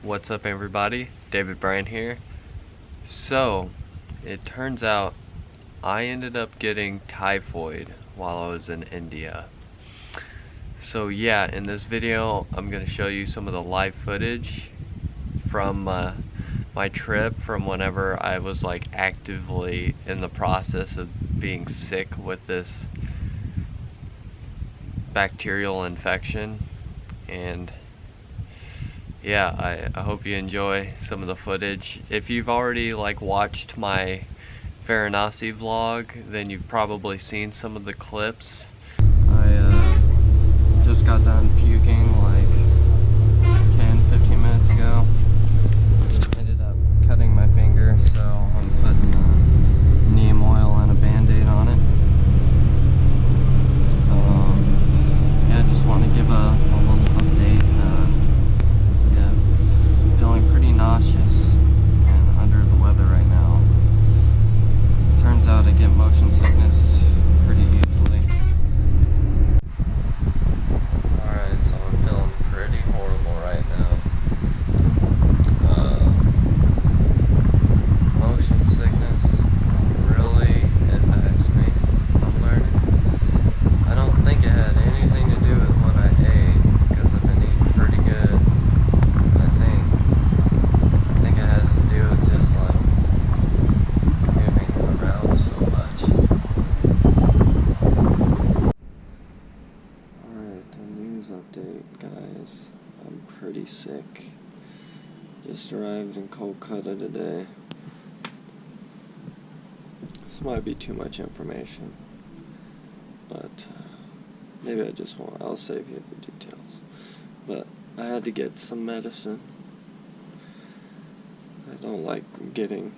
What's up, everybody? David Bryan here. So, it turns out I ended up getting typhoid while I was in India. So yeah, in this video I'm going to show you some of the live footage from my trip, from whenever I was like actively in the process of being sick with this bacterial infection. And yeah, I hope you enjoy some of the footage. If you've already like watched my Varanasi vlog, then you've probably seen some of the clips. I just got done puking like 10-15 minutes ago. Ended up cutting my finger, so I'm putting neem oil and a band-aid on it. Yeah, I just want to give a little update. Feeling pretty nauseous and under the weather right now. Turns out I get motion sickness pretty easily. Alright, so I'm feeling pretty horrible right now. Motion sickness really impacts me, I'm learning. I don't think it had anything to do with what I ate, because I've been eating pretty good. I think it has to do with just like moving around so much. Alright, a news update, guys. I'm pretty sick. Just arrived in Kolkata today. This might be too much information, but maybe I'll save you the details. But I had to get some medicine. I don't like getting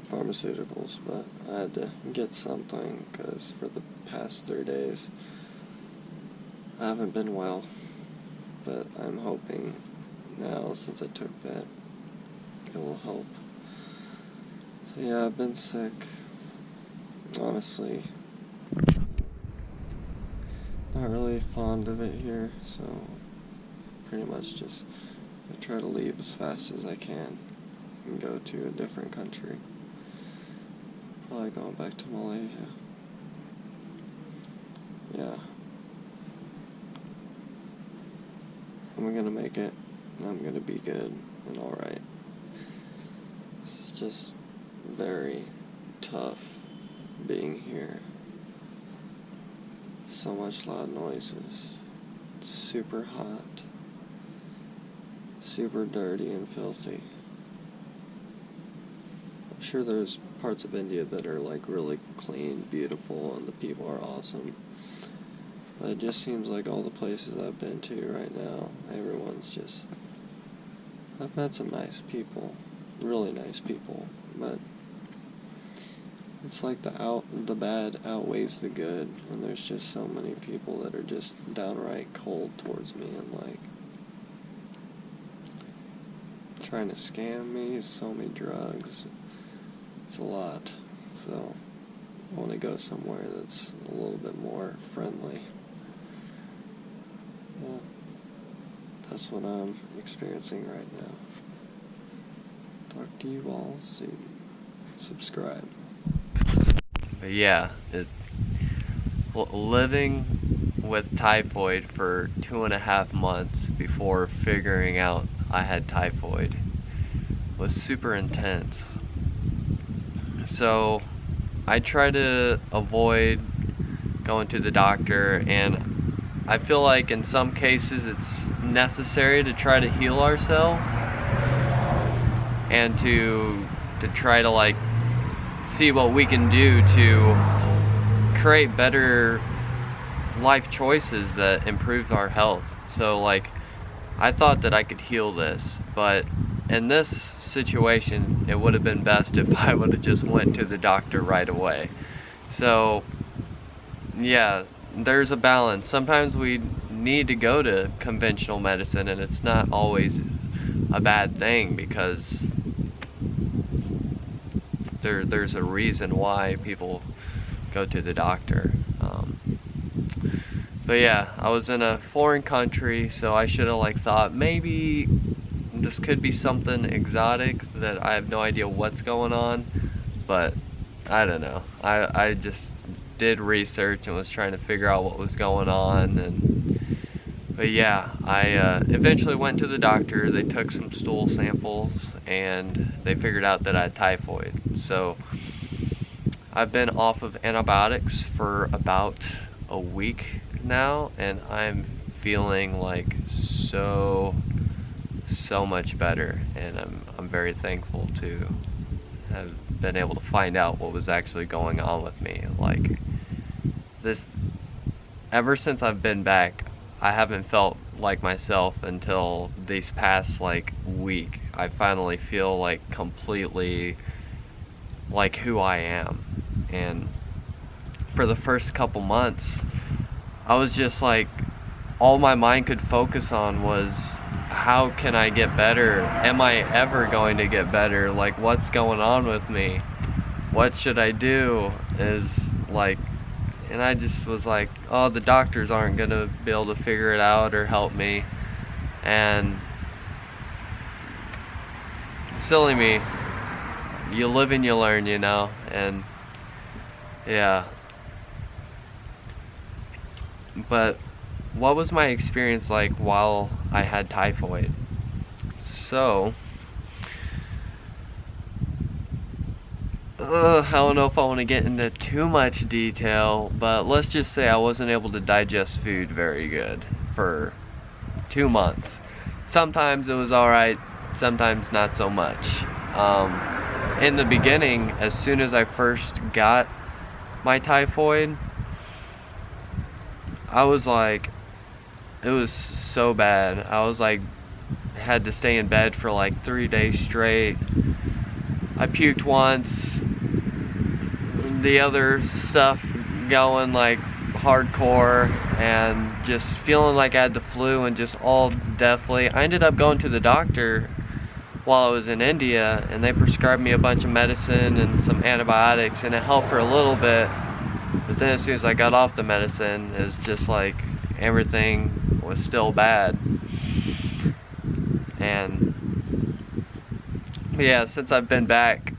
pharmaceuticals, but I had to get something because for the past 3 days I haven't been well. But I'm hoping now, since I took that, it will help. So yeah, I've been sick. Honestly, not really fond of it here, so pretty much just I try to leave as fast as I can and go to a different country. Probably going back to Malaysia. Yeah. I'm gonna make it, and I'm gonna be good and alright. This is just very tough being here. So much loud noises. It's super hot. Super dirty and filthy. I'm sure there's parts of India that are like really clean, beautiful, and the people are awesome. But it just seems like all the places I've been to right now, everyone's just... I've met some nice people, really nice people, but it's like the bad outweighs the good, and there's just so many people that are just downright cold towards me and like trying to scam me, sell me drugs. It's a lot, so I want to go somewhere that's a little bit more friendly. Yeah, that's what I'm experiencing right now. Talk to you all soon. Subscribe. But yeah, living with typhoid for 2.5 months before figuring out I had typhoid was super intense. So I try to avoid going to the doctor, and I feel like in some cases it's necessary to try to heal ourselves and to try to like see what we can do to create better life choices that improve our health. So like I thought that I could heal this, but in this situation it would have been best if I would have just went to the doctor right away. So yeah, there's a balance. Sometimes we need to go to conventional medicine, and it's not always a bad thing, because there's a reason why people go to the doctor. But yeah, I was in a foreign country, so I should have like thought maybe this could be something exotic that I have no idea what's going on, but I don't know. I just did research and was trying to figure out what was going on, but yeah, I eventually went to the doctor. They took some stool samples and they figured out that I had typhoid. So I've been off of antibiotics for about a week now, and I'm feeling like so much better, and I'm very thankful to have been able to find out what was actually going on with me. Like, this, ever since I've been back, I haven't felt like myself until these past like week. I finally feel like completely like who I am. And for the first couple months, I was just like, all my mind could focus on was, how can I get better? Am I ever going to get better? Like, what's going on with me? What should I do? Is like, and I just was like, oh, the doctors aren't gonna be able to figure it out or help me. And silly me, you live and you learn, you know. And yeah, but what was my experience like while I had typhoid? So, I don't know if I want to get into too much detail, but let's just say I wasn't able to digest food very good for 2 months. Sometimes it was alright, sometimes not so much. In the beginning, as soon as I first got my typhoid, I was like, it was so bad. I was like, had to stay in bed for like 3 days straight. I puked once. The other stuff going like hardcore, and just feeling like I had the flu and just all deathly. I ended up going to the doctor while I was in India, and they prescribed me a bunch of medicine and some antibiotics, and it helped for a little bit. But then as soon as I got off the medicine, it was just like everything was still bad. And yeah, since I've been back,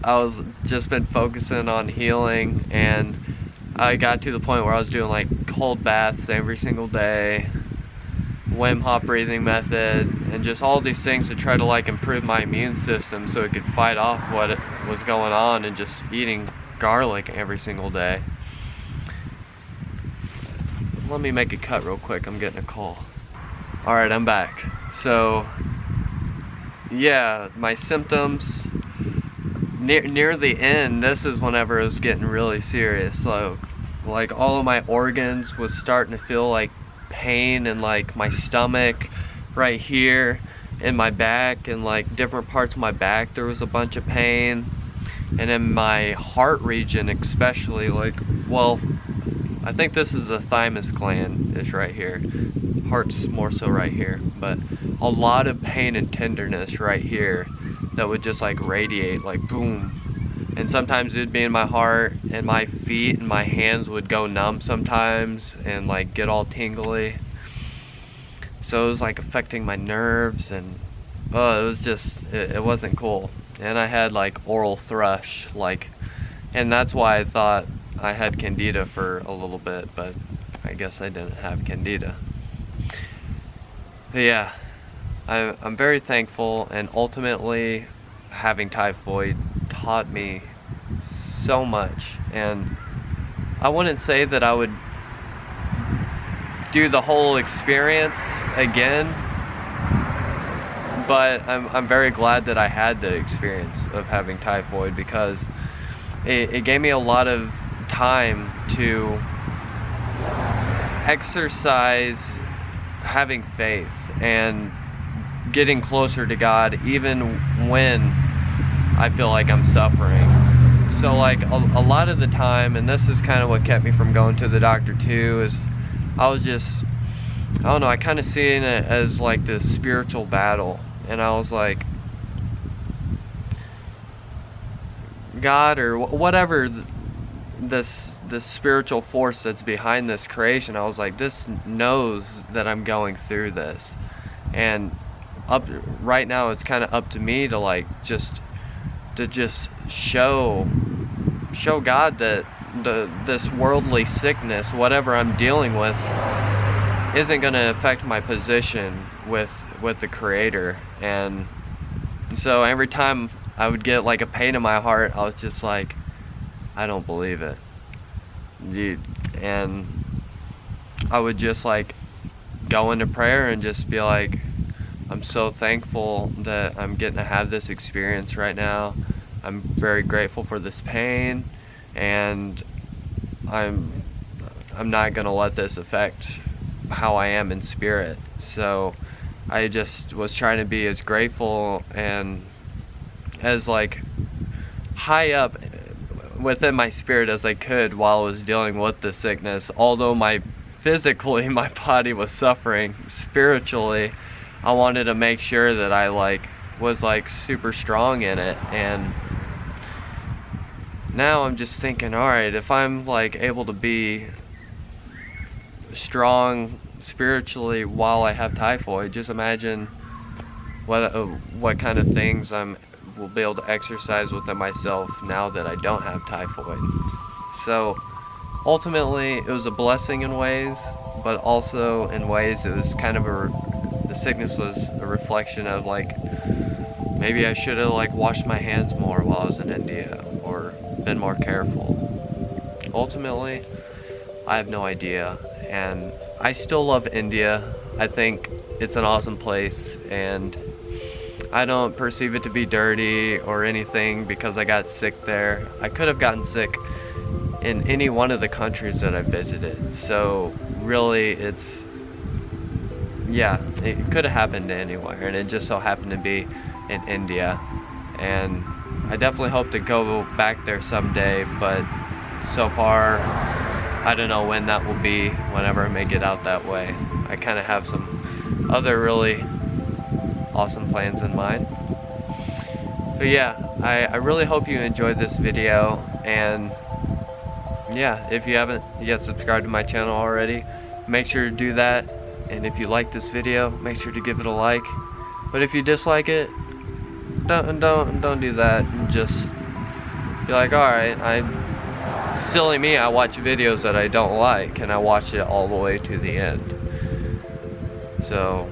I was just been focusing on healing, and I got to the point where I was doing like cold baths every single day, Wim Hof breathing method, and just all these things to try to like improve my immune system so it could fight off what was going on, and just eating garlic every single day. Let me make a cut real quick, I'm getting a call. Alright, I'm back. So yeah, my symptoms near the end, this is whenever it was getting really serious. So like all of my organs was starting to feel like pain, and like my stomach right here, in my back, and like different parts of my back there was a bunch of pain. And in my heart region especially, like, well, I think this is the thymus gland is right here. Heart's more so right here, but a lot of pain and tenderness right here that would just like radiate, like boom. And sometimes it'd be in my heart, and my feet and my hands would go numb sometimes and like get all tingly. So it was like affecting my nerves, and it was just, it wasn't cool. And I had like oral thrush, like, and that's why I thought I had candida for a little bit, but I guess I didn't have candida. But yeah, I'm very thankful, and ultimately having typhoid taught me so much. And I wouldn't say that I would do the whole experience again, but I'm very glad that I had the experience of having typhoid, because it gave me a lot of time to exercise having faith and getting closer to God, even when I feel like I'm suffering. So like a lot of the time, and this is kind of what kept me from going to the doctor too, is I was just, I don't know, I kind of seen it as like this spiritual battle. And I was like, God, or whatever this spiritual force that's behind this creation, I was like, this knows that I'm going through this, and up right now, it's kind of up to me to like just show God that this worldly sickness, whatever I'm dealing with, isn't going to affect my position with the Creator. And so every time I would get like a pain in my heart, I was just like, I don't believe it, dude. And I would just like go into prayer and just be like, I'm so thankful that I'm getting to have this experience right now. I'm very grateful for this pain, and I'm not gonna let this affect how I am in spirit. So I just was trying to be as grateful and as like high up within my spirit as I could while I was dealing with the sickness. Although physically my body was suffering, spiritually I wanted to make sure that I like was like super strong in it. And now I'm just thinking, alright, if I'm like able to be strong spiritually while I have typhoid, just imagine what kind of things will be able to exercise within myself now that I don't have typhoid. So ultimately it was a blessing in ways, but also in ways it was kind of the sickness was a reflection of like, maybe I should have like washed my hands more while I was in India, or been more careful. Ultimately, I have no idea, and I still love India. I think it's an awesome place, and I don't perceive it to be dirty or anything because I got sick there. I could have gotten sick in any one of the countries that I visited. So really it could have happened anywhere, and it just so happened to be in India. And I definitely hope to go back there someday, but so far I don't know when that will be, whenever I make it out that way. I kind of have some other really awesome plans in mind. But yeah, I really hope you enjoyed this video, and yeah, if you haven't yet subscribed to my channel already, make sure to do that. And if you like this video, make sure to give it a like. But if you dislike it, don't do that, and just be like, alright, silly me, I watch videos that I don't like, and I watch it all the way to the end. So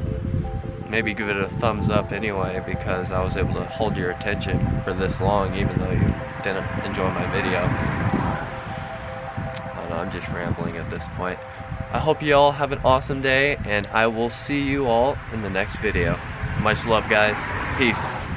maybe give it a thumbs up anyway, because I was able to hold your attention for this long even though you didn't enjoy my video. I don't know, I'm just rambling at this point. I hope you all have an awesome day, and I will see you all in the next video. Much love, guys. Peace.